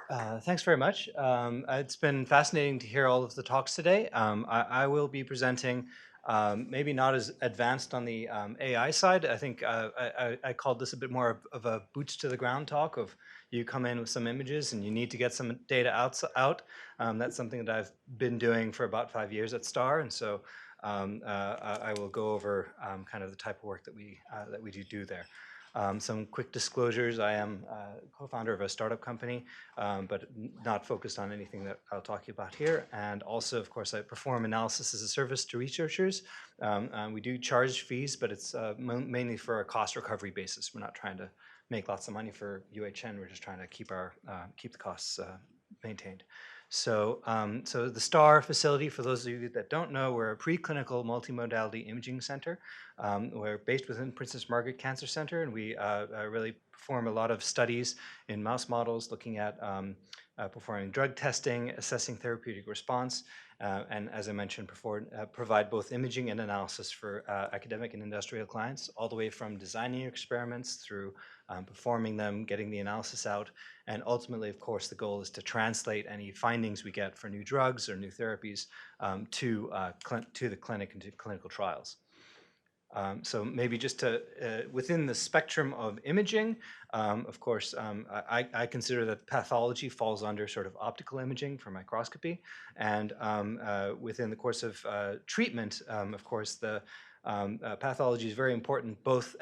Thanks very much. It's been fascinating to hear all of the talks today. I will be presenting, maybe not as advanced on the AI side. I think I called this a bit more of a boots to the ground talk of you come in with some images and you need to get some data out. That's something that I've been doing for about 5 years at STARR, and so I will go over kind of the type of work that we do there. Some quick disclosures: I am co-founder of a startup company, but not focused on anything that I'll talk to you about here. And also, of course, I perform analysis as a service to researchers. We do charge fees, but it's mainly for a cost recovery basis. We're not trying to make lots of money for UHN. We're just trying to keep the costs maintained. So the STARR facility, for those of you that don't know, we're a preclinical multimodality imaging center. We're based within Princess Margaret Cancer Center, and we really perform a lot of studies in mouse models, looking at performing drug testing, assessing therapeutic response, and as I mentioned before, provide both imaging and analysis for academic and industrial clients, all the way from designing experiments through performing them, getting the analysis out, and ultimately, of course, the goal is to translate any findings we get for new drugs or new therapies to the clinic and to clinical trials. So maybe just to, within the spectrum of imaging, of course, I consider that pathology falls under sort of optical imaging for microscopy. And within the course of treatment, of course, the pathology is very important both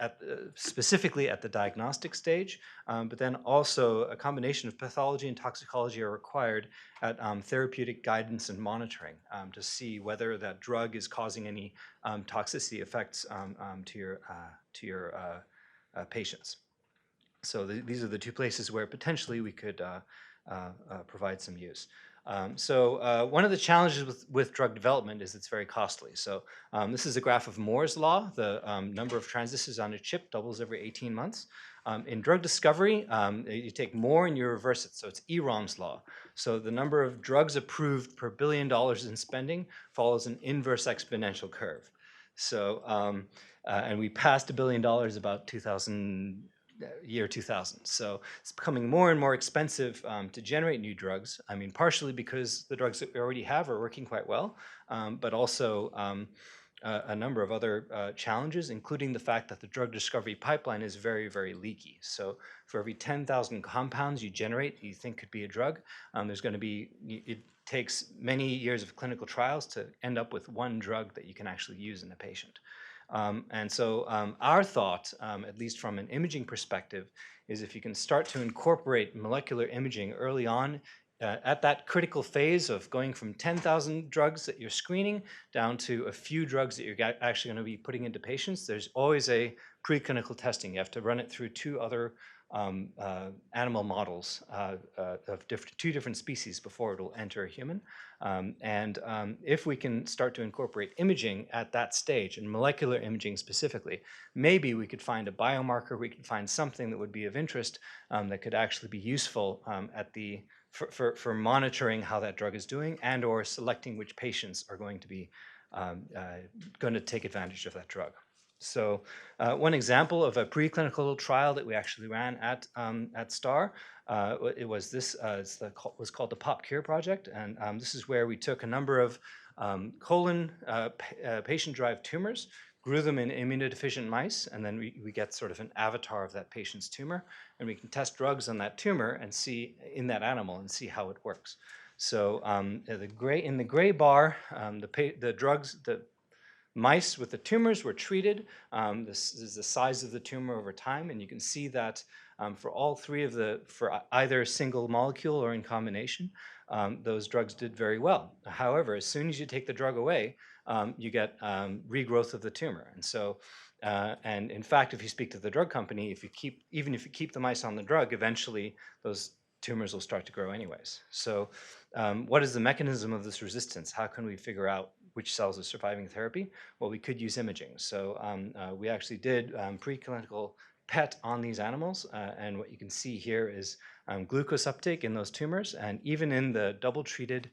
specifically at the diagnostic stage, but then also a combination of pathology and toxicology are required at therapeutic guidance and monitoring to see whether that drug is causing any toxicity effects to your patients. So these are the two places where potentially we could provide some use. So one of the challenges with drug development is it's very costly. So this is a graph of Moore's law. The number of transistors on a chip doubles every 18 months. In drug discovery, you take more and you reverse it. So it's Eron's law. So the number of drugs approved per $1 billion in spending follows an inverse exponential curve. So, and we passed $1 billion about 2000, year 2000. So it's becoming more and more expensive to generate new drugs. I mean, partially because the drugs that we already have are working quite well, but also a number of other challenges, including the fact that the drug discovery pipeline is very, very leaky. So for every 10,000 compounds you generate that you think could be a drug, there's going to be, it takes many years of clinical trials to end up with one drug that you can actually use in a patient. And so our thought, at least from an imaging perspective, is if you can start to incorporate molecular imaging early on at that critical phase of going from 10,000 drugs that you're screening down to a few drugs that you're actually going to be putting into patients, there's always a preclinical testing. You have to run it through two other animal models of two different species before it will enter a human. If we can start to incorporate imaging at that stage, and molecular imaging specifically, maybe we could find a biomarker, we could find something that would be of interest that could actually be useful for monitoring how that drug is doing and or selecting which patients are going to be going to take advantage of that drug. So one example of a preclinical trial that we actually ran at STARR, it was this, was called the PopCure project. And this is where we took a number of colon patient-derived tumors, grew them in immunodeficient mice, and then we get sort of an avatar of that patient's tumor. And we can test drugs on that tumor and see in that animal and see how it works. So in the gray bar, the drugs, the mice with the tumors were treated. This is the size of the tumor over time, and you can see that for all three for either single molecule or in combination, those drugs did very well. However, as soon as you take the drug away, you get regrowth of the tumor. And so, and in fact, if you speak to the drug company, even if you keep the mice on the drug, eventually those tumors will start to grow anyways. So what is the mechanism of this resistance? How can we figure out which cells are surviving therapy? Well, we could use imaging. So we actually did preclinical PET on these animals, and what you can see here is glucose uptake in those tumors, and even in the double-treated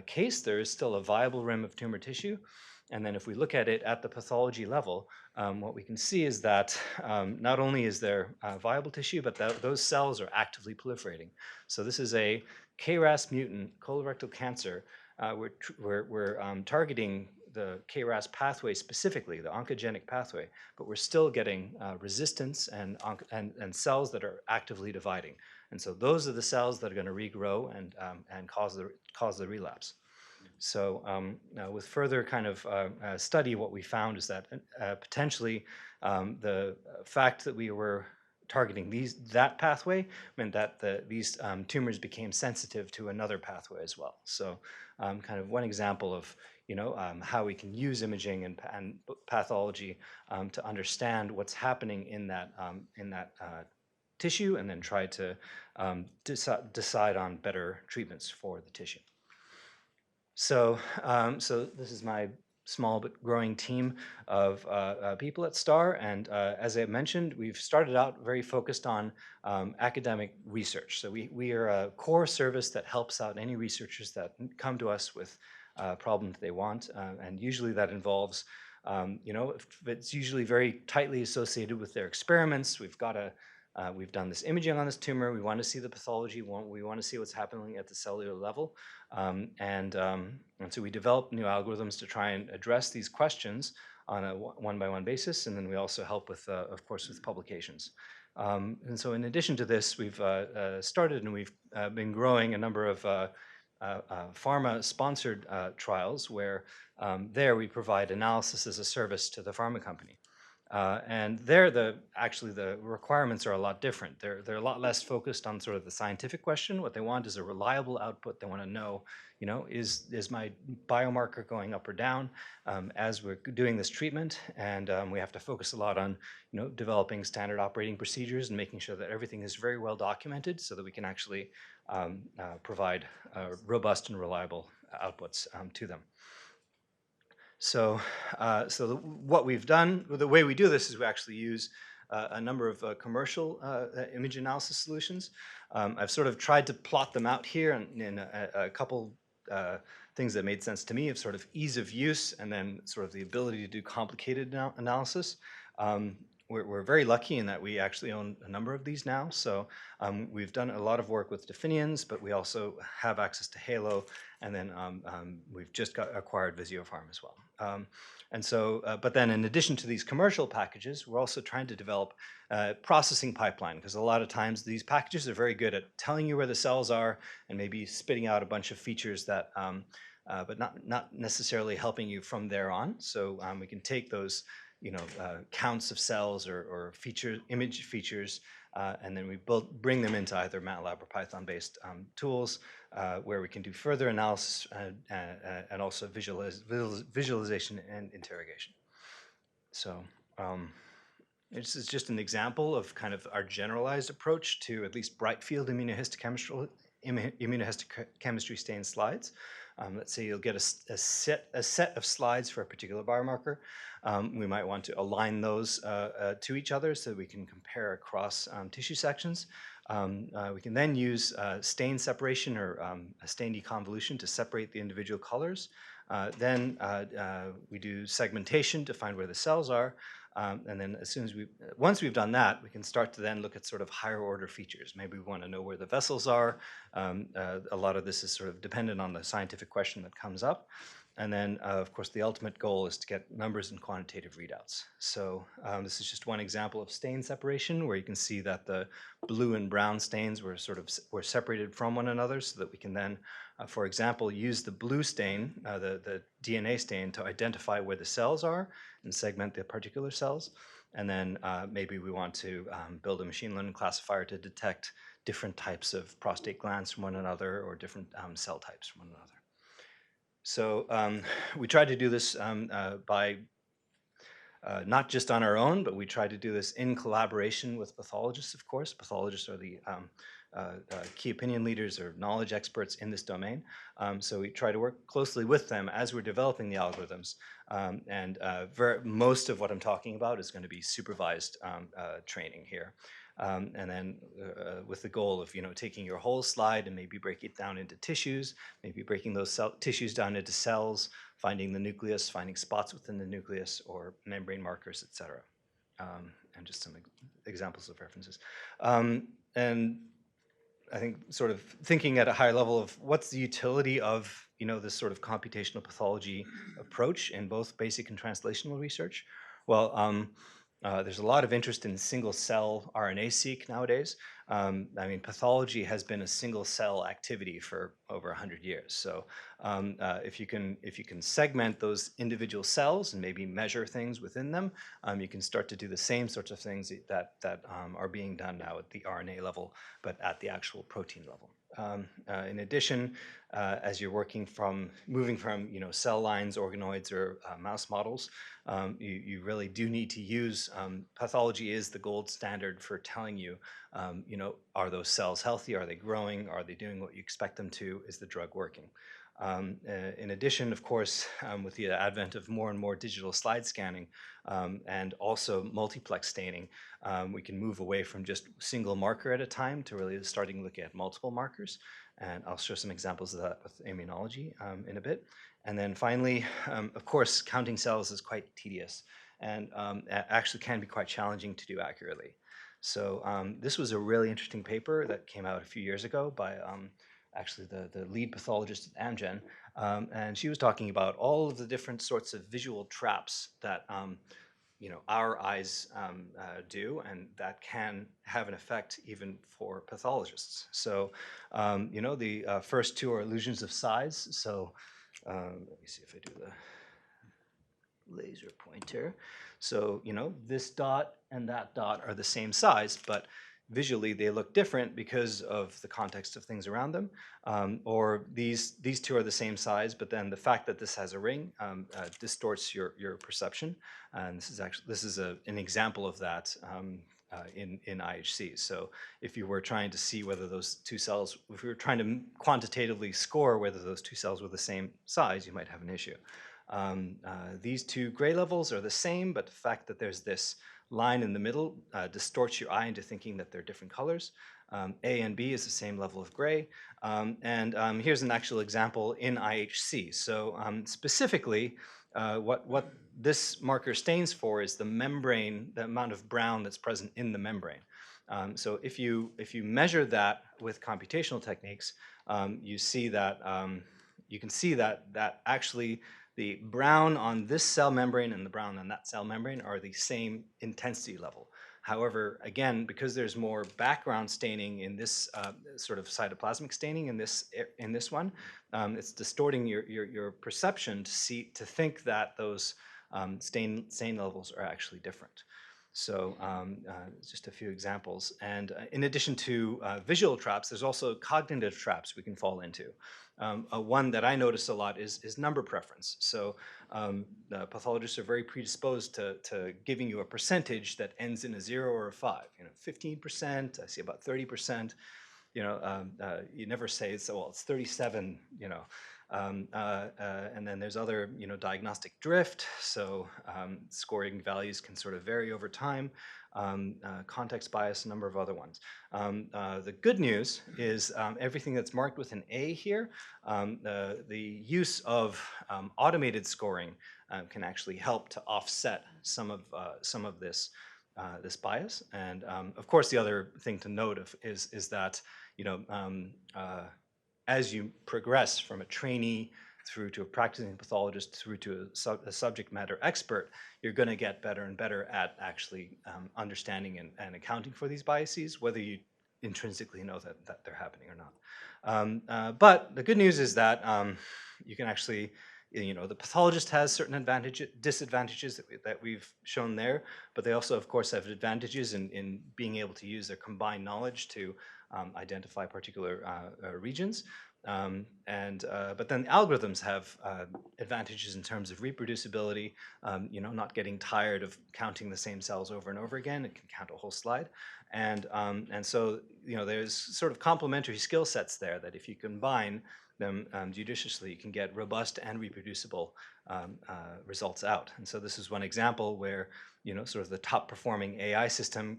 case, there is still a viable rim of tumor tissue. And then if we look at it at the pathology level, what we can see is that not only is there viable tissue, but those cells are actively proliferating. So this is a KRAS mutant colorectal cancer. We're targeting the KRAS pathway specifically, the oncogenic pathway, but we're still getting resistance and cells that are actively dividing. And so those are the cells that are going to regrow and cause the relapse. So now with further kind of study, what we found is that potentially the fact that we were targeting that pathway meant that these tumors became sensitive to another pathway as well. So kind of one example of how we can use imaging and pathology to understand what's happening in that tissue, and then try to decide on better treatments for the tissue. So, so this is my small but growing team of people at STARR, and as I mentioned, we've started out very focused on academic research. So we are a core service that helps out any researchers that come to us with problems they want, and usually that involves, it's usually very tightly associated with their experiments. We've done this imaging on this tumor. We want to see the pathology. We want to see what's happening at the cellular level. And so we develop new algorithms to try and address these questions on a one-by-one basis. And then we also help with, of course, with publications. And so in addition to this, we've started and we've been growing a number of pharma-sponsored trials where there we provide analysis as a service to the pharma company. And there, actually the requirements are a lot different. They're a lot less focused on sort of the scientific question. What they want is a reliable output. They want to know, is my biomarker going up or down as we're doing this treatment? And we have to focus a lot on, developing standard operating procedures and making sure that everything is very well documented so that we can actually provide robust and reliable outputs to them. So, what we've done, the way we do this is we actually use a number of commercial image analysis solutions. I've sort of tried to plot them out here in a couple things that made sense to me of sort of ease of use and then sort of the ability to do complicated analysis. We're very lucky in that we actually own a number of these now. So we've done a lot of work with Definiens, but we also have access to Halo, and then we've just acquired Visiopharm as well. And so, but then in addition to these commercial packages, we're also trying to develop processing pipeline, because a lot of times these packages are very good at telling you where the cells are and maybe spitting out a bunch of features that, but not necessarily helping you from there on. So we can take those counts of cells or image features, and then we bring them into either MATLAB or Python-based tools where we can do further analysis and also visualization and interrogation. So this is just an example of kind of our generalized approach to at least Brightfield immunohistochemistry stained slides. Let's say you'll get a set of slides for a particular biomarker. We might want to align those to each other so that we can compare across tissue sections. We can then use stain separation or a stain deconvolution to separate the individual colors. Then we do segmentation to find where the cells are. And then once we've done that, we can start to then look at sort of higher order features. Maybe we want to know where the vessels are. A lot of this is sort of dependent on the scientific question that comes up. And then, of course, the ultimate goal is to get numbers and quantitative readouts. So this is just one example of stain separation, where you can see that the blue and brown stains were separated from one another, so that we can then, for example, use the blue stain, the DNA stain, to identify where the cells are and segment the particular cells. And then maybe we want to build a machine learning classifier to detect different types of prostate glands from one another, or different cell types from one another. So we tried to do this by not just on our own, but we tried to do this in collaboration with pathologists, of course. Pathologists are the key opinion leaders or knowledge experts in this domain. So we try to work closely with them as we're developing the algorithms. And most of what I'm talking about is going to be supervised training here. and then with the goal of taking your whole slide and maybe break it down into tissues, maybe breaking those tissues down into cells, finding the nucleus, finding spots within the nucleus, or membrane markers, etc. And just some examples of references. And I think sort of thinking at a higher level of what's the utility of this sort of computational pathology approach in both basic and translational research. Well, there's a lot of interest in single cell RNA-seq nowadays. I mean, pathology has been a single cell activity for over 100 years. So if you can segment those individual cells and maybe measure things within them, you can start to do the same sorts of things that are being done now at the RNA level, but at the actual protein level. In addition, as you're moving from cell lines, organoids, or mouse models, you really do need to use pathology is the gold standard for telling you, are those cells healthy? Are they growing? Are they doing what you expect them to? Is the drug working? In addition, of course, with the advent of more and more digital slide scanning and also multiplex staining, we can move away from just single marker at a time to really starting looking at multiple markers. And I'll show some examples of that with immunology in a bit. And then finally, of course, counting cells is quite tedious and actually can be quite challenging to do accurately. So this was a really interesting paper that came out a few years ago by actually the lead pathologist at Amgen, and she was talking about all of the different sorts of visual traps that our eyes do, and that can have an effect even for pathologists. So the first two are illusions of size. So let me see if I do the laser pointer. So this dot and that dot are the same size, but visually they look different because of the context of things around them. Or these two are the same size, but then the fact that this has a ring distorts your perception. And this is an example of that in IHC. So if you were trying to see whether those two cells, if you were trying to quantitatively score whether those two cells were the same size, you might have an issue. These two gray levels are the same, but the fact that there's this line in the middle distorts your eye into thinking that they're different colors. A and B is the same level of gray. And here's an actual example in IHC. So specifically, what this marker stains for is the membrane, the amount of brown that's present in the membrane. So if you measure that with computational techniques, you see that you can see that actually the brown on this cell membrane and the brown on that cell membrane are the same intensity level. However, again, because there's more background staining in this sort of cytoplasmic staining in this one, it's distorting your perception to think that those stain levels are actually different. So just a few examples. And in addition to visual traps, there's also cognitive traps we can fall into. One that I notice a lot is number preference. So pathologists are very predisposed to giving you a percentage that ends in a 0 or a 5. 15%, I see about 30%. You never say it's 37. And then there's other diagnostic drift. So scoring values can sort of vary over time. Context bias, a number of other ones. The good news is everything that's marked with an A here, the use of automated scoring can actually help to offset some of this bias. And of course, the other thing to note is that as you progress from a trainee through to a practicing pathologist, through to a subject matter expert, you're going to get better and better at actually understanding and accounting for these biases, whether you intrinsically know that they're happening or not. But the good news is that you can actually, the pathologist has certain disadvantages that we've shown there, but they also, of course, have advantages in being able to use their combined knowledge to identify particular regions. But then algorithms have advantages in terms of reproducibility, not getting tired of counting the same cells over and over again. It can count a whole slide. And so, there's sort of complementary skill sets there that if you combine them judiciously, you can get robust and reproducible results out. And so this is one example where sort of the top performing AI system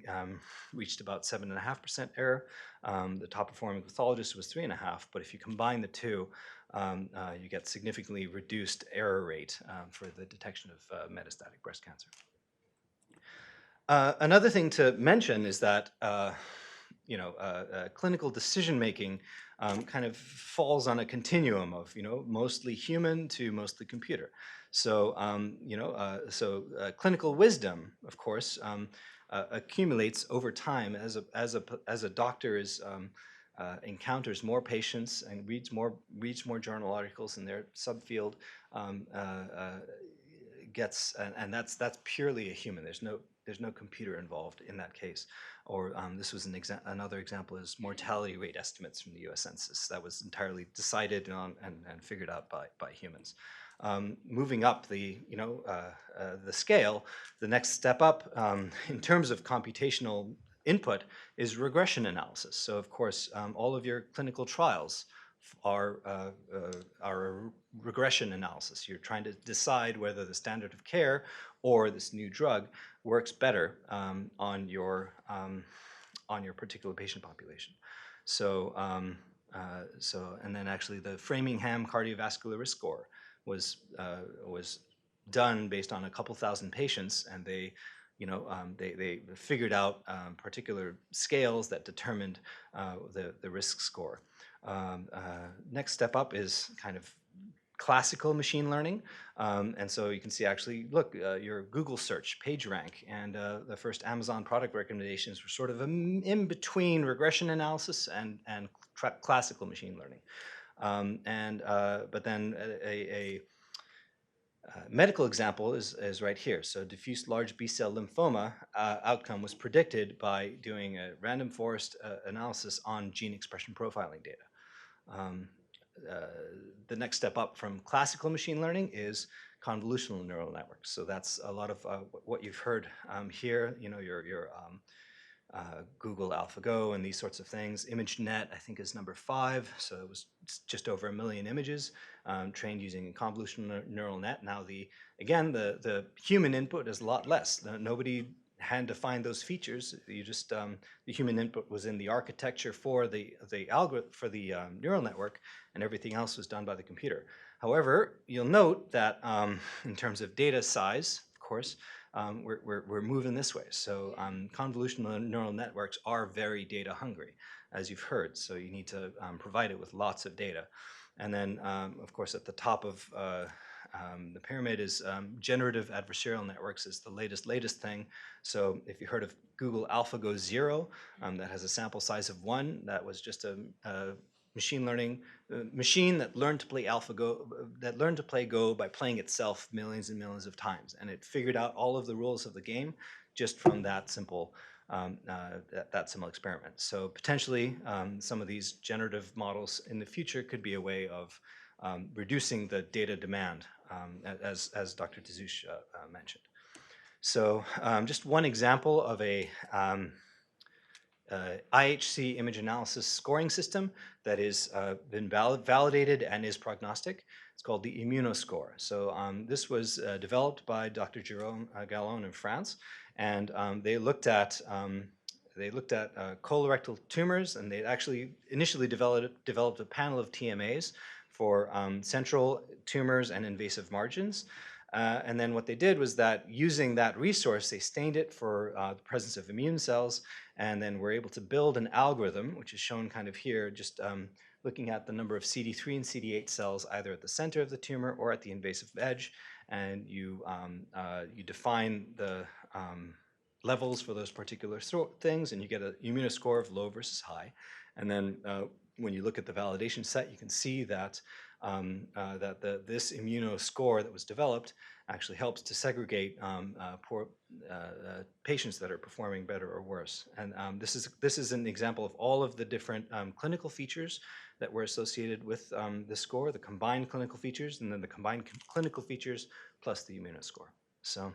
reached about 7.5% error. The top performing pathologist was 3.5%, but if you combine the two, you get significantly reduced error rate for the detection of metastatic breast cancer. Another thing to mention is that clinical decision making kind of falls on a continuum of mostly human to mostly computer. So clinical wisdom, of course, accumulates over time as a doctor encounters more patients and reads more journal articles in their subfield. And that's purely a human. There's no computer involved in that case. Or this was another example is mortality rate estimates from the U.S. Census. That was entirely decided on and figured out by humans. Moving up the scale, the next step up in terms of computational input is regression analysis. So of course, all of your clinical trials are a regression analysis. You're trying to decide whether the standard of care or this new drug works better on your particular patient population. So and then actually the Framingham cardiovascular risk score was done based on a couple thousand patients, and they figured out particular scales that determined the risk score. Next step up is kind of classical machine learning. And so you can see actually, look, your Google search, PageRank, and the first Amazon product recommendations were sort of in between regression analysis and classical machine learning. But then a medical example is right here. So diffuse large B-cell lymphoma outcome was predicted by doing a random forest analysis on gene expression profiling data. The next step up from classical machine learning is convolutional neural networks. So that's a lot of what you've heard here, your Google AlphaGo and these sorts of things. ImageNet, I think, is number 5. So it was just over 1 million images trained using a convolutional neural net. Now, the human input is a lot less. Nobody had to find those features. You just the human input was in the architecture for the algorithm for the neural network, and everything else was done by the computer. However, you'll note that in terms of data size, of course, we're moving this way. So convolutional neural networks are very data hungry, as you've heard. So you need to provide it with lots of data. And then, of course, at the top of the pyramid is generative adversarial networks is the latest thing. So if you heard of Google AlphaGo 0, that has a sample size of 1, that was just a machine learning machine that learned to play AlphaGo, that learned to play Go by playing itself millions and millions of times, and it figured out all of the rules of the game just from that simple experiment. So potentially, some of these generative models in the future could be a way of reducing the data demand, as Dr. Tazouche mentioned. So just one example of a IHC image analysis scoring system that has been validated and is prognostic. It's called the Immunoscore. So this was developed by Dr. Jérôme Gallon in France, and they looked at colorectal tumors, and they actually initially developed a panel of TMAs for central tumors and invasive margins. And then what they did was that using that resource, they stained it for the presence of immune cells, and then were able to build an algorithm, which is shown kind of here, just looking at the number of CD3 and CD8 cells either at the center of the tumor or at the invasive edge, and you define the levels for those particular things, and you get an immunoscore of low versus high. And then when you look at the validation set, you can see that this immunoscore that was developed actually helps to segregate poor patients that are performing better or worse. And this is an example of all of the different clinical features that were associated with this score, the combined clinical features, and then the combined clinical features plus the immunoscore. So.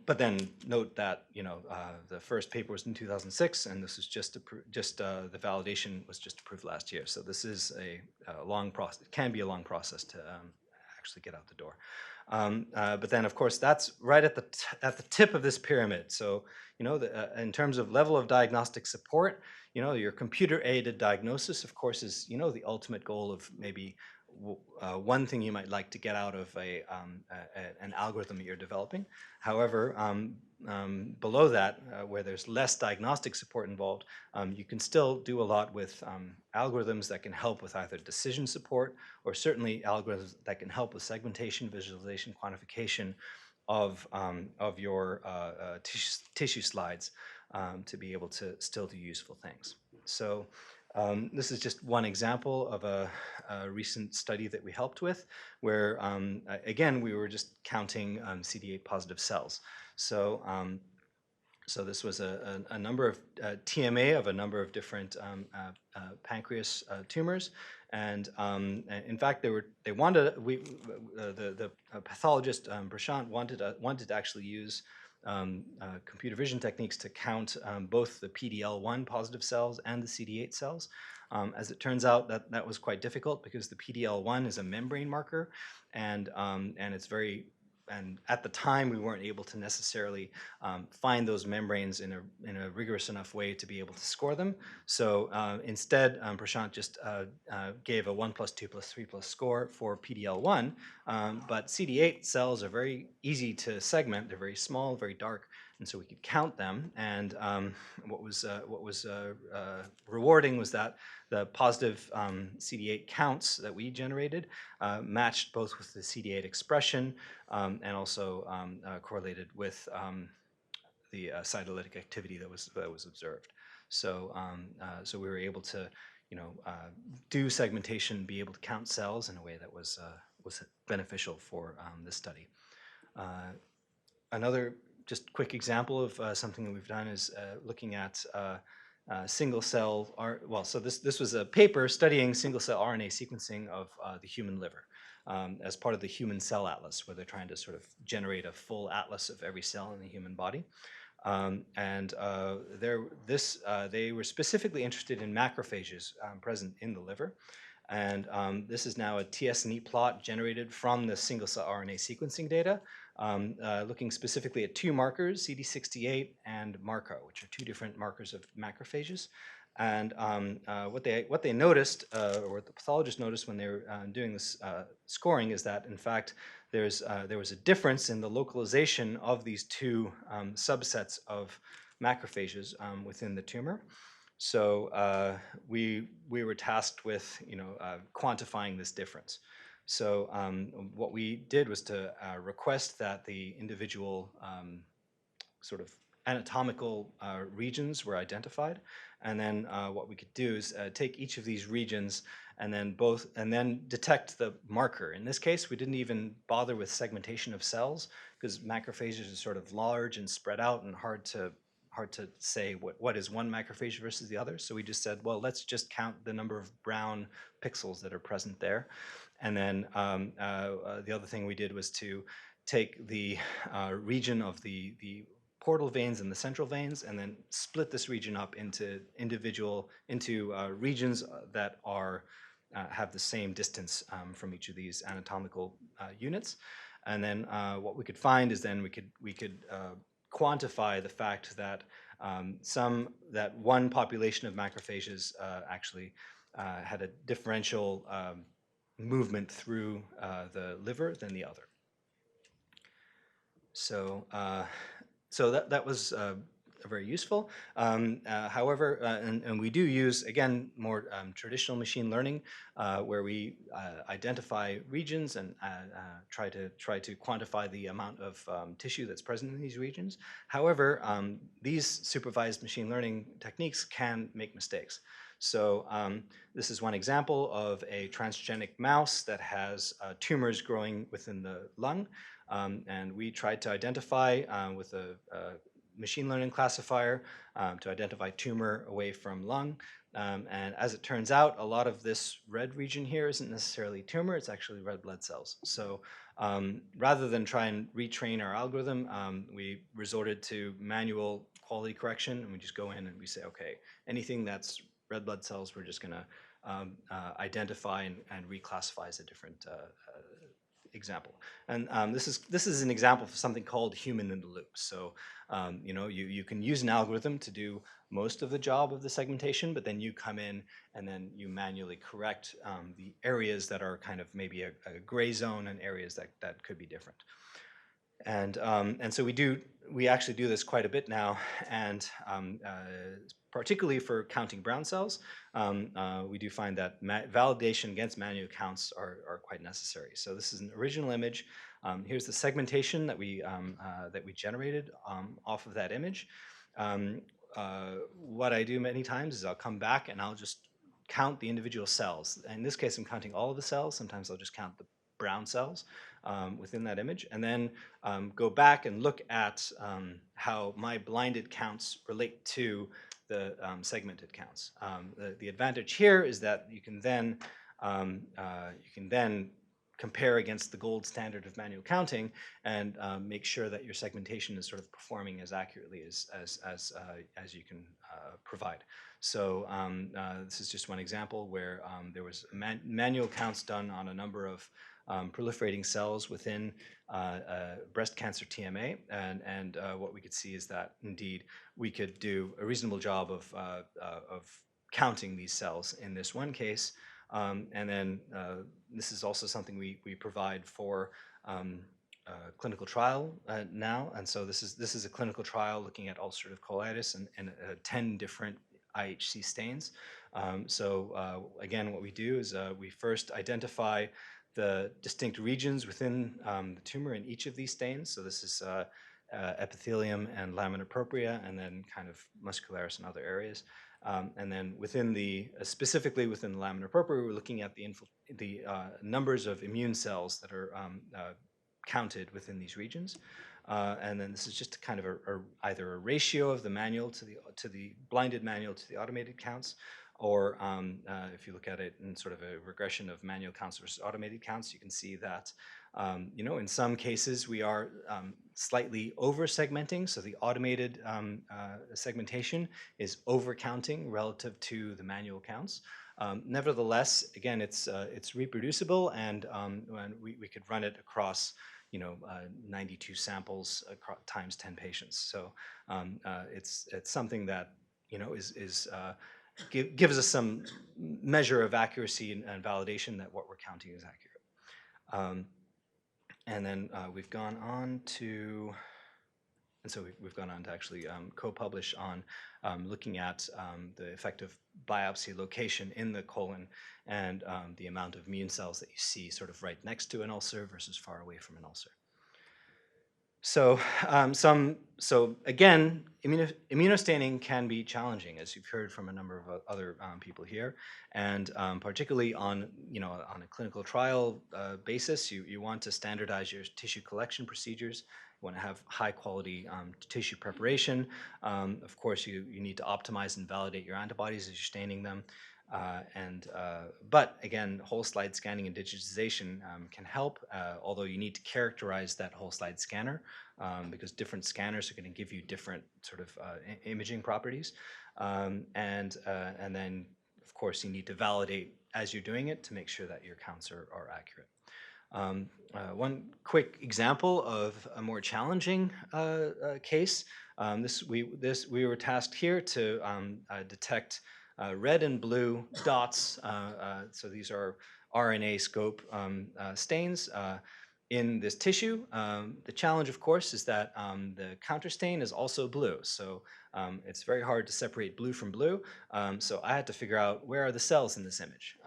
But then note that the first paper was in 2006, and this is just the validation was just approved last year. So this is a long process. It can be a long process to actually get out the door. But then, of course, that's right at the tip of this pyramid. So, in terms of level of diagnostic support, your computer-aided diagnosis, of course, is the ultimate goal of maybe one thing you might like to get out of an algorithm that you're developing. However, below that, where there's less diagnostic support involved, you can still do a lot with algorithms that can help with either decision support or certainly algorithms that can help with segmentation, visualization, quantification of your tissue slides to be able to still do useful things. So this is just one example of a recent study that we helped with, where again we were just counting CD8 positive cells. So so this was a number of TMA of a number of different pancreas tumors, and in fact they wanted the pathologist Prashant wanted to actually use computer vision techniques to count both the PDL1 positive cells and the CD8 cells. As it turns out, that was quite difficult because the PDL1 is a membrane marker, and it's very, and at the time we weren't able to necessarily find those membranes in a rigorous enough way to be able to score them. So instead, Prashant just gave a 1 plus 2 plus 3 plus score for PDL1, but CD8 cells are very easy to segment. They're very small, very dark, and so we could count them. And what was rewarding was that the positive CD8 counts that we generated matched both with the CD8 expression and also correlated with the cytolytic activity that was observed. So so we were able to do segmentation, be able to count cells in a way that was beneficial for this study. Another just quick example of something that we've done is looking at single cell, so this was a paper studying single cell RNA sequencing of the human liver as part of the Human Cell Atlas, where they're trying to sort of generate a full atlas of every cell in the human body. They were specifically interested in macrophages present in the liver. And this is now a TS&E plot generated from the single cell RNA sequencing data, looking specifically at two markers, CD68 and MARCO, which are two different markers of macrophages. And what they noticed, or what the pathologist noticed when they were doing this scoring, is that in fact there was a difference in the localization of these two subsets of macrophages within the tumor. So we were tasked with quantifying this difference. So what we did was to request that the individual sort of anatomical regions were identified, and then what we could do is take each of these regions and then detect the marker. In this case, we didn't even bother with segmentation of cells because macrophages are sort of large and spread out and hard to say what is one macrophage versus the other. So we just said, well, let's just count the number of brown pixels that are present there. And then the other thing we did was to take the region of the portal veins and the central veins, and then split this region up into regions that are have the same distance from each of these anatomical units. And then what we could find is then we could quantify the fact that that one population of macrophages actually had a differential movement through the liver than the other. So so that was very useful. However, and we do use, again, more traditional machine learning, where we identify regions and try to quantify the amount of tissue that's present in these regions. However, these supervised machine learning techniques can make mistakes. So this is one example of a transgenic mouse that has tumors growing within the lung. And we tried to identify with a machine learning classifier to identify tumor away from lung. And as it turns out, a lot of this red region here isn't necessarily tumor, it's actually red blood cells. So rather than try and retrain our algorithm, we resorted to manual quality correction, and we just go in and we say, okay, anything that's red blood cells, we're just going to identify and reclassify as a different example. And this is an example of something called human in the loop. So you know, you can use an algorithm to do most of the job of the segmentation, but then you come in and then you manually correct the areas that are kind of maybe a gray zone and areas that could be different. And so we actually do this quite a bit now, and particularly for counting brown cells, we do find that validation against manual counts are quite necessary. So this is an original image. Here's the segmentation that we generated off of that image. What I do many times is I'll come back and I'll just count the individual cells. In this case, I'm counting all of the cells. Sometimes I'll just count the brown cells within that image, and then go back and look at how my blinded counts relate to the segmented counts. The advantage here is that you can then compare against the gold standard of manual counting and make sure that your segmentation is sort of performing as accurately as you can provide. So this is just one example where there was manual counts done on a number of proliferating cells within breast cancer TMA, and what we could see is that indeed we could do a reasonable job of counting these cells in this one case, and then this is also something we provide for clinical trial now, and so this is a clinical trial looking at ulcerative colitis and 10 different IHC stains. So again, what we do is we first identify the distinct regions within the tumor in each of these stains. So this is epithelium and lamina propria, and then kind of muscularis and other areas. And then within specifically within the lamina propria, we're looking at the numbers of immune cells that are counted within these regions. And then this is just kind of either a ratio of the manual to the blinded manual to the automated counts, or if you look at it in sort of a regression of manual counts versus automated counts, you can see that you know, in some cases we are slightly over-segmenting. So the automated segmentation is over-counting relative to the manual counts. Nevertheless, again, it's reproducible, and we could run it across, you know, 92 samples times 10 patients. So it's something that, you know, gives us some measure of accuracy and validation that what we're counting is accurate. And then we've gone on to, and so we've gone on to actually co-publish on looking at the effect of biopsy location in the colon and the amount of immune cells that you see sort of right next to an ulcer versus far away from an ulcer. So again, immunostaining can be challenging, as you've heard from a number of other people here, and particularly on a clinical trial basis, you want to standardize your tissue collection procedures. You want to have high quality tissue preparation. Of course, you need to optimize and validate your antibodies as you're staining them. But again, whole slide scanning and digitization can help, although you need to characterize that whole slide scanner because different scanners are going to give you different sort of imaging properties. And then, of course, you need to validate as you're doing it to make sure that your counts are accurate. One quick example of a more challenging case, we were tasked here to detect red and blue dots, so these are RNA scope stains in this tissue. The challenge, of course, is that the counter stain is also blue, so it's very hard to separate blue from blue. So I had to figure out where are the cells in this image.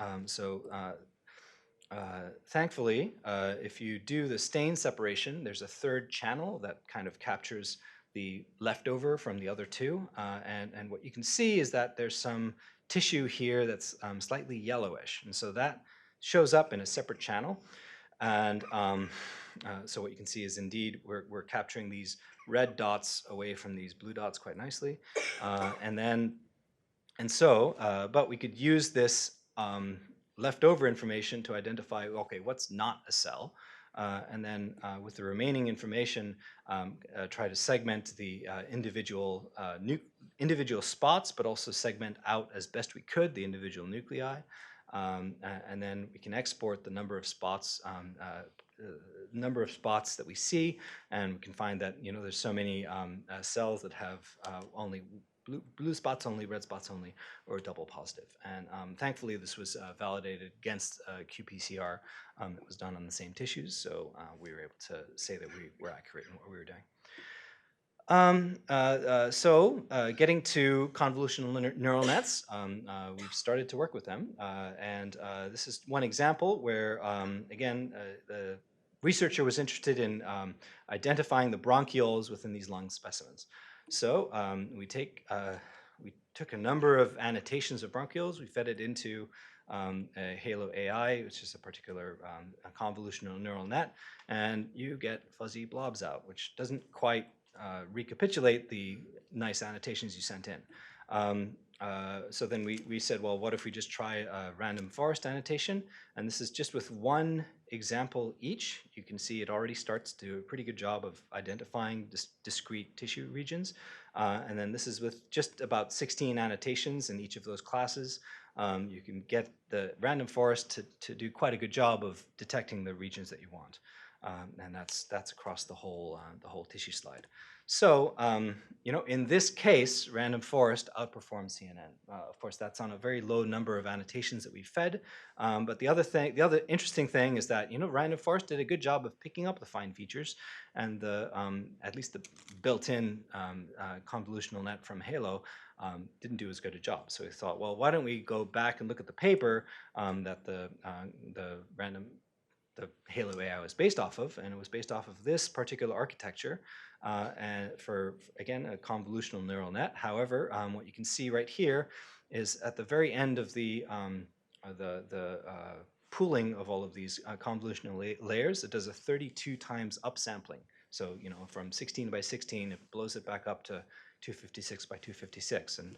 Thankfully, if you do the stain separation, there's a third channel that kind of captures the leftover from the other two, and what you can see is that there's some tissue here that's slightly yellowish, and so that shows up in a separate channel. And so what you can see is indeed we're capturing these red dots away from these blue dots quite nicely, but we could use this leftover information to identify, okay, what's not a cell, and then with the remaining information, try to segment the individual spots, but also segment out as best we could the individual nuclei, and then we can export the number of spots number of spots that we see, and we can find that there's so many cells that have only blue spots only, red spots only, or double positive. And thankfully, this was validated against qPCR that was done on the same tissues, so we were able to say that we were accurate in what we were doing. Getting to convolutional neural nets, we've started to work with them. And this is one example where, again, the researcher was interested in identifying the bronchioles within these lung specimens. So we took a number of annotations of bronchioles, we fed it into a Halo AI, which is a particular convolutional neural net, and you get fuzzy blobs out, which doesn't quite recapitulate the nice annotations you sent in. So then we said, well, what if we just try a random forest annotation? And this is just with one example each. You can see it already starts to do a pretty good job of identifying discrete tissue regions. And then this is with just about 16 annotations in each of those classes. You can get the random forest to do quite a good job of detecting the regions that you want. And that's across the whole tissue slide. So, in this case, random forest outperforms CNN. Of course, that's on a very low number of annotations that we fed. But the other interesting thing is that random forest did a good job of picking up the fine features, and at least the built-in convolutional net from Halo didn't do as good a job. So we thought, well, why don't we go back and look at the paper that the Halo AI was based off of, and it was based off of this particular architecture, and for, again, a convolutional neural net. However, what you can see right here is at the very end of the pooling of all of these convolutional layers, it does a 32 times upsampling. So, from 16 by 16, it blows it back up to 256 by 256. And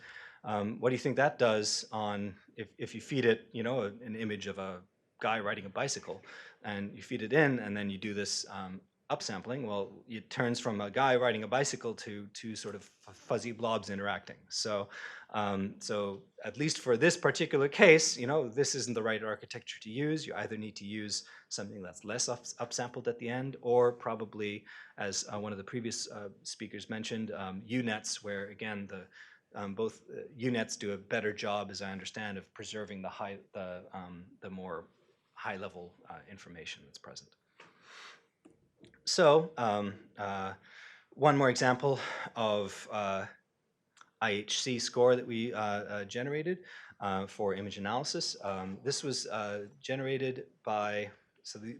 what do you think that does on, if you feed it, an image of a guy riding a bicycle, and you feed it in, and then you do this upsampling? Well, it turns from a guy riding a bicycle to sort of fuzzy blobs interacting. So, so at least for this particular case, this isn't the right architecture to use. You either need to use something that's less upsampled at the end, or probably, as one of the previous speakers mentioned, UNets, where again both UNets do a better job, as I understand, of preserving the more high-level information that's present. So one more example of IHC score that we generated for image analysis. This was generated by,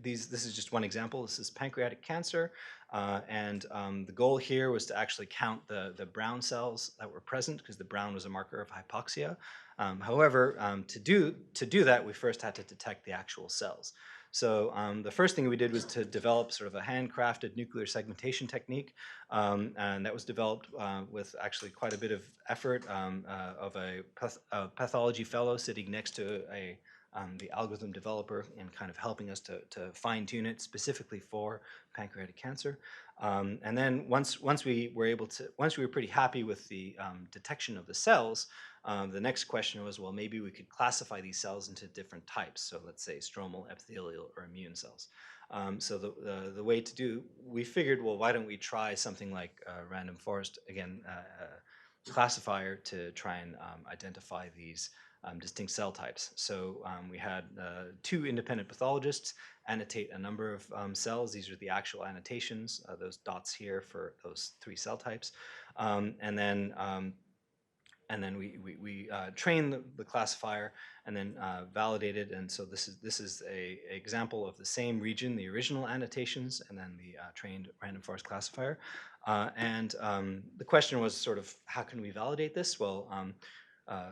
this is just one example. This is pancreatic cancer. And the goal here was to actually count the brown cells that were present, because the brown was a marker of hypoxia. However, to do that, we first had to detect the actual cells. So the first thing we did was to develop sort of a handcrafted nuclear segmentation technique, and that was developed with actually quite a bit of effort of a pathology fellow sitting next to the algorithm developer, and kind of helping us to fine-tune it specifically for pancreatic cancer. And then once we were pretty happy with the detection of the cells, the next question was, well, maybe we could classify these cells into different types. So let's say stromal, epithelial, or immune cells. So the way to do, we figured, well, why don't we try something like random forest, again, classifier, to try and identify these distinct cell types. So we had two independent pathologists annotate a number of cells. These are the actual annotations, those dots here for those 3 cell types. And then we train the classifier, and then validate it. And so this is a example of the same region, the original annotations, and then the trained random forest classifier. And the question was sort of, how can we validate this? Well,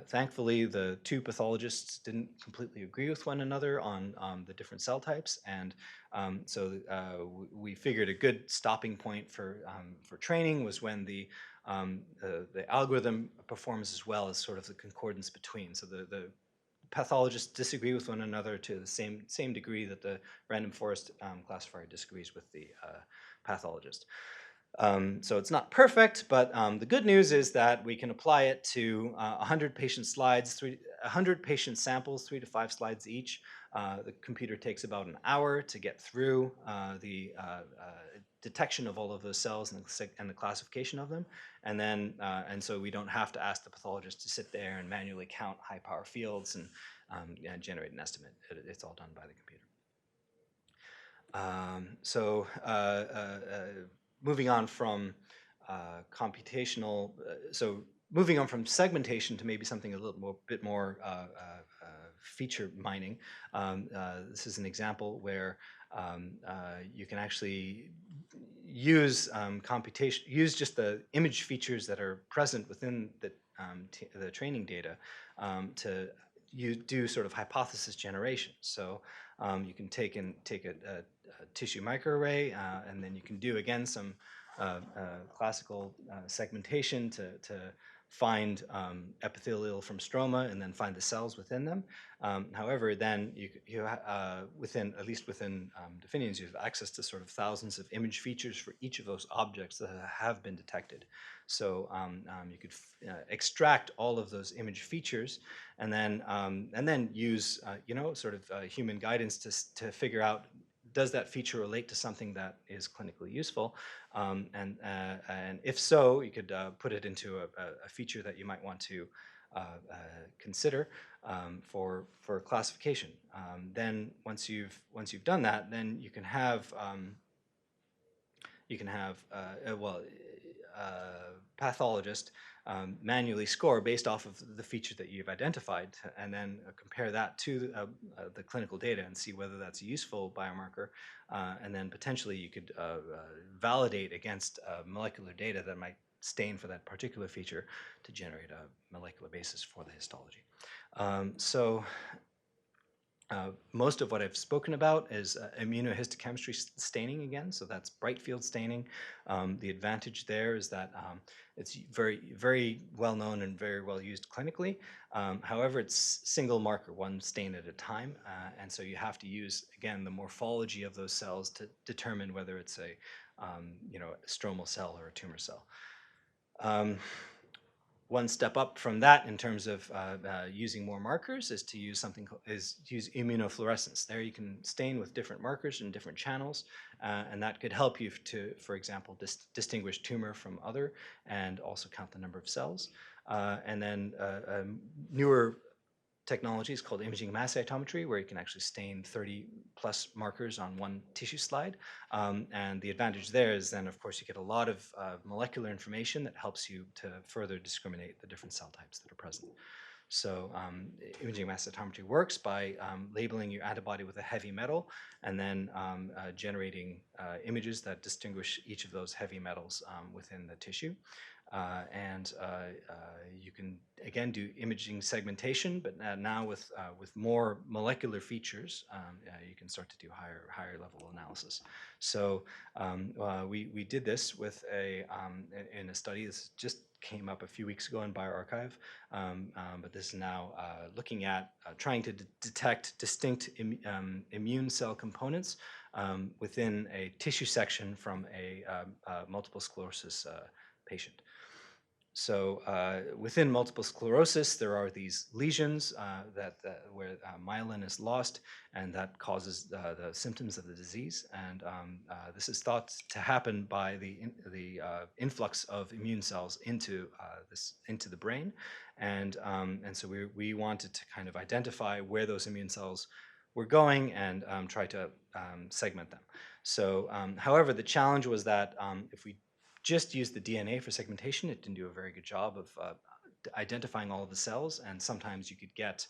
thankfully, the 2 pathologists didn't completely agree with one another on the different cell types, and so we figured a good stopping point for training was when the algorithm performs as well as sort of the concordance between. So the pathologists disagree with one another to the same degree that the random forest classifier disagrees with the pathologist. So it's not perfect, but the good news is that we can apply it to 100 patient slides, 100 patient samples, 3 to 5 slides each. The computer takes about an hour to get through the detection of all of those cells and the classification of them. And so we don't have to ask the pathologist to sit there and manually count high power fields and generate an estimate. It's all done by the computer. Moving on from computational, moving on from segmentation to maybe something a little bit more feature mining. This is an example where you can actually use computation, use just the image features that are present within the training data to do sort of hypothesis generation. So you can take a tissue microarray, and then you can do again some classical segmentation to find epithelial from stroma and then find the cells within them. However, then at least within Definiens, you have access to sort of thousands of image features for each of those objects that have been detected. So you could extract all of those image features and then use sort of human guidance to figure out, does that feature relate to something that is clinically useful? And if so, you could put it into a feature that you might want to consider for classification. Then once you've done that, then you can have pathologist manually score based off of the feature that you've identified, and then compare that to the clinical data and see whether that's a useful biomarker. And then potentially you could validate against molecular data that might stain for that particular feature to generate a molecular basis for the histology. Most of what I've spoken about is immunohistochemistry staining again, so that's Brightfield staining. The advantage there is that it's very, very well known and very well used clinically. However, it's single marker, one stain at a time, and so you have to use, again, the morphology of those cells to determine whether it's a stromal cell or a tumor cell. One step up from that in terms of using more markers is to use use immunofluorescence. There you can stain with different markers in different channels, and that could help you to, for example, distinguish tumor from other, and also count the number of cells. And then newer technologies called imaging mass cytometry, where you can actually stain 30 plus markers on one tissue slide. And the advantage there is then, of course, you get a lot of molecular information that helps you to further discriminate the different cell types that are present. So imaging mass cytometry works by labeling your antibody with a heavy metal and then generating images that distinguish each of those heavy metals within the tissue. You can again do imaging segmentation, but now with more molecular features, you can start to do higher level analysis. So we did this with in a study. This just came up a few weeks ago in bioRxiv, but this is now looking at trying to detect distinct immune cell components within a tissue section from a multiple sclerosis patient. So within multiple sclerosis, there are these lesions where myelin is lost, and that causes the symptoms of the disease. And this is thought to happen by the influx of immune cells into the brain. And so we wanted to kind of identify where those immune cells were going and try to segment them. So, however, the challenge was that if we just used the DNA for segmentation, it didn't do a very good job of identifying all of the cells, and sometimes you could get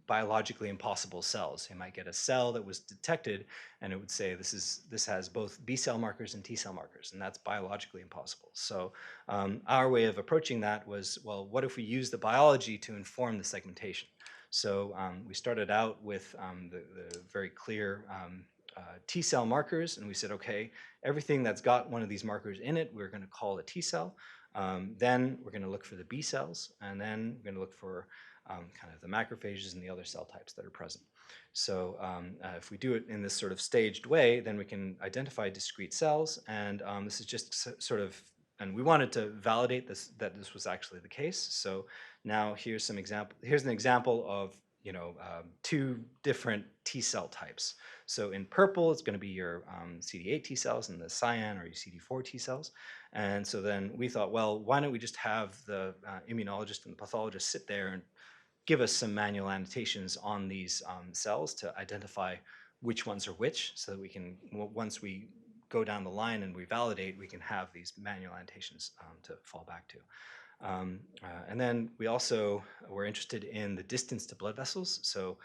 biologically impossible cells. You might get a cell that was detected and it would say this has both B cell markers and T cell markers, and that's biologically impossible. So our way of approaching that was, well, what if we use the biology to inform the segmentation? So we started out with the very clear T cell markers, and we said, okay, everything that's got one of these markers in it, we're going to call a T cell. Then we're going to look for the B cells, and then we're going to look for kind of the macrophages and the other cell types that are present. So if we do it in this sort of staged way, then we can identify discrete cells, and this is just sort of, and we wanted to validate this, that this was actually the case. So now here's an example of two different T cell types. So in purple, it's going to be your CD8 T cells, and the cyan are your CD4 T cells. And so then we thought, well, why don't we just have the immunologist and the pathologist sit there and give us some manual annotations on these cells to identify which ones are which, so that we can, once we go down the line and we validate, we can have these manual annotations to fall back to. And then we also were interested in the distance to blood vessels. So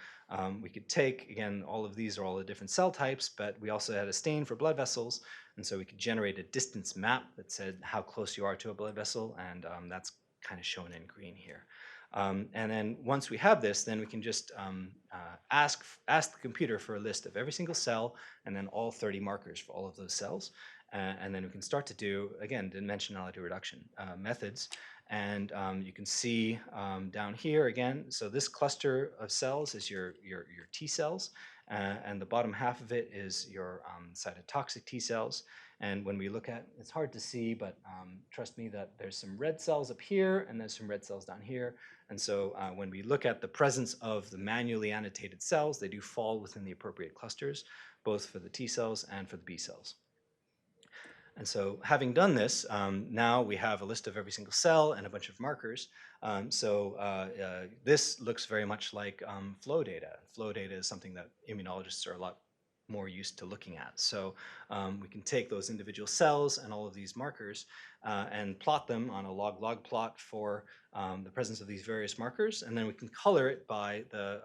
we could take, again, all of these are all the different cell types, but we also had a stain for blood vessels. And so we could generate a distance map that said how close you are to a blood vessel. And that's kind of shown in green here. And then once we have this, then we can just ask the computer for a list of every single cell and then all 30 markers for all of those cells. And then we can start to do, again, dimensionality reduction methods. And you can see down here again, so this cluster of cells is your T cells, and the bottom half of it is your cytotoxic T cells. And when we look at, it's hard to see, but trust me that there's some red cells up here and there's some red cells down here. And so when we look at the presence of the manually annotated cells, they do fall within the appropriate clusters, both for the T cells and for the B cells. And so having done this, now we have a list of every single cell and a bunch of markers. This looks very much like flow data. Flow data is something that immunologists are a lot more used to looking at. So we can take those individual cells and all of these markers and plot them on a log-log plot for the presence of these various markers, and then we can color it by the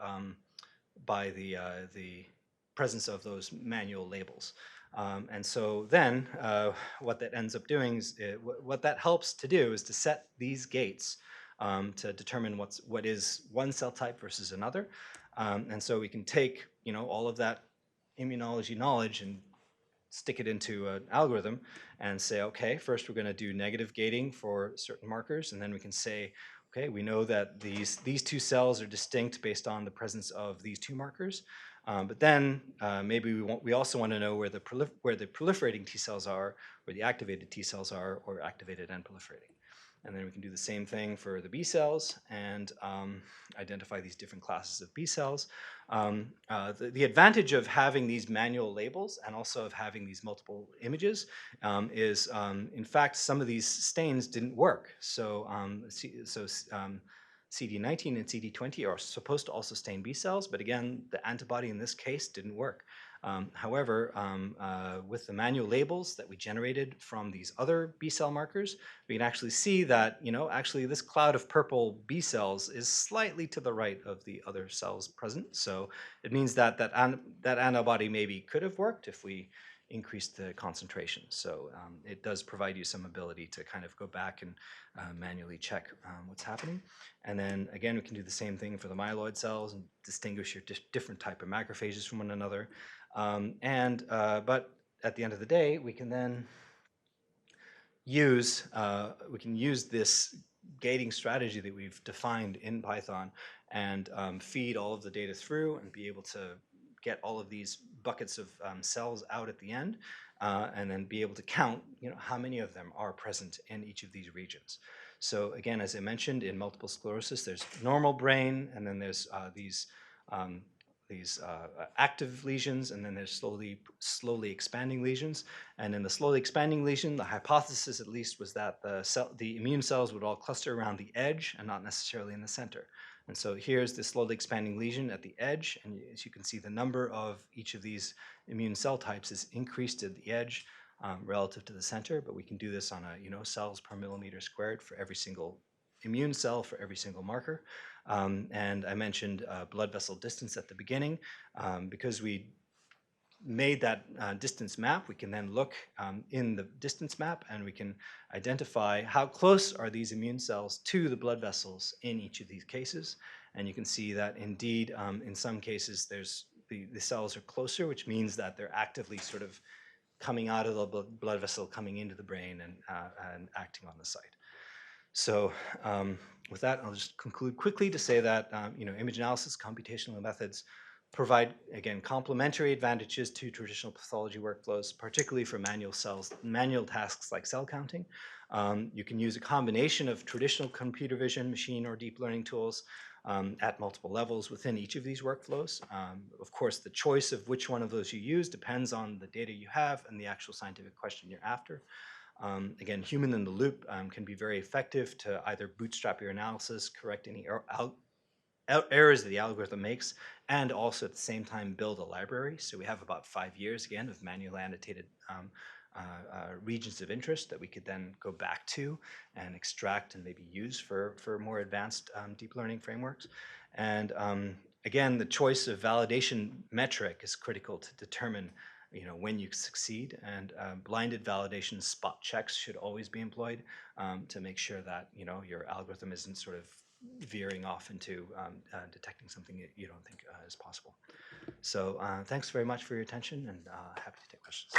presence of those manual labels. And so then what that ends up doing is, what that helps to do is to set these gates to determine what is one cell type versus another. And so we can take all of that immunology knowledge and stick it into an algorithm and say, okay, first we're going to do negative gating for certain markers, and then we can say, okay, we know that these two cells are distinct based on the presence of these two markers. But then maybe we also want to know where the proliferating T cells are, where the activated T cells are, or activated and proliferating. And then we can do the same thing for the B cells and identify these different classes of B cells. The advantage of having these manual labels and also of having these multiple images is, in fact, some of these stains didn't work. So, CD19 and CD20 are supposed to also stain B cells, but again, the antibody in this case didn't work. However, with the manual labels that we generated from these other B cell markers, we can actually see that, actually this cloud of purple B cells is slightly to the right of the other cells present. So it means that that antibody maybe could have worked if we increased the concentration. So it does provide you some ability to kind of go back and manually check what's happening. And then again, we can do the same thing for the myeloid cells and distinguish your different type of macrophages from one another. But at the end of the day, we can then use this gating strategy that we've defined in Python and feed all of the data through and be able to get all of these buckets of cells out at the end, and then be able to count, how many of them are present in each of these regions. So again, as I mentioned, in multiple sclerosis, there's normal brain, and then there's these active lesions, and then there's slowly expanding lesions. And in the slowly expanding lesion, the hypothesis at least was that the immune cells would all cluster around the edge and not necessarily in the center. And so here's the slowly expanding lesion at the edge, and as you can see, the number of each of these immune cell types is increased at the edge relative to the center, but we can do this on a cells per millimeter squared for every single immune cell for every single marker. And I mentioned blood vessel distance at the beginning. Because we made that distance map, we can then look in the distance map and we can identify how close are these immune cells to the blood vessels in each of these cases. And you can see that indeed, in some cases, the cells are closer, which means that they're actively sort of coming out of the blood vessel, coming into the brain and acting on the site. So with that, I'll just conclude quickly to say that image analysis computational methods provide, again, complementary advantages to traditional pathology workflows, particularly for manual tasks like cell counting. You can use a combination of traditional computer vision, machine, or deep learning tools at multiple levels within each of these workflows. Of course, the choice of which one of those you use depends on the data you have and the actual scientific question you're after. Again, human in the loop can be very effective to either bootstrap your analysis, correct any errors that the algorithm makes, and also at the same time build a library. So we have about 5 years, again, of manually annotated regions of interest that we could then go back to and extract and maybe use for more advanced deep learning frameworks. And again, the choice of validation metric is critical to determine when you succeed, and blinded validation spot checks should always be employed to make sure that your algorithm isn't sort of veering off into detecting something that you don't think is possible. So thanks very much for your attention, and happy to take questions.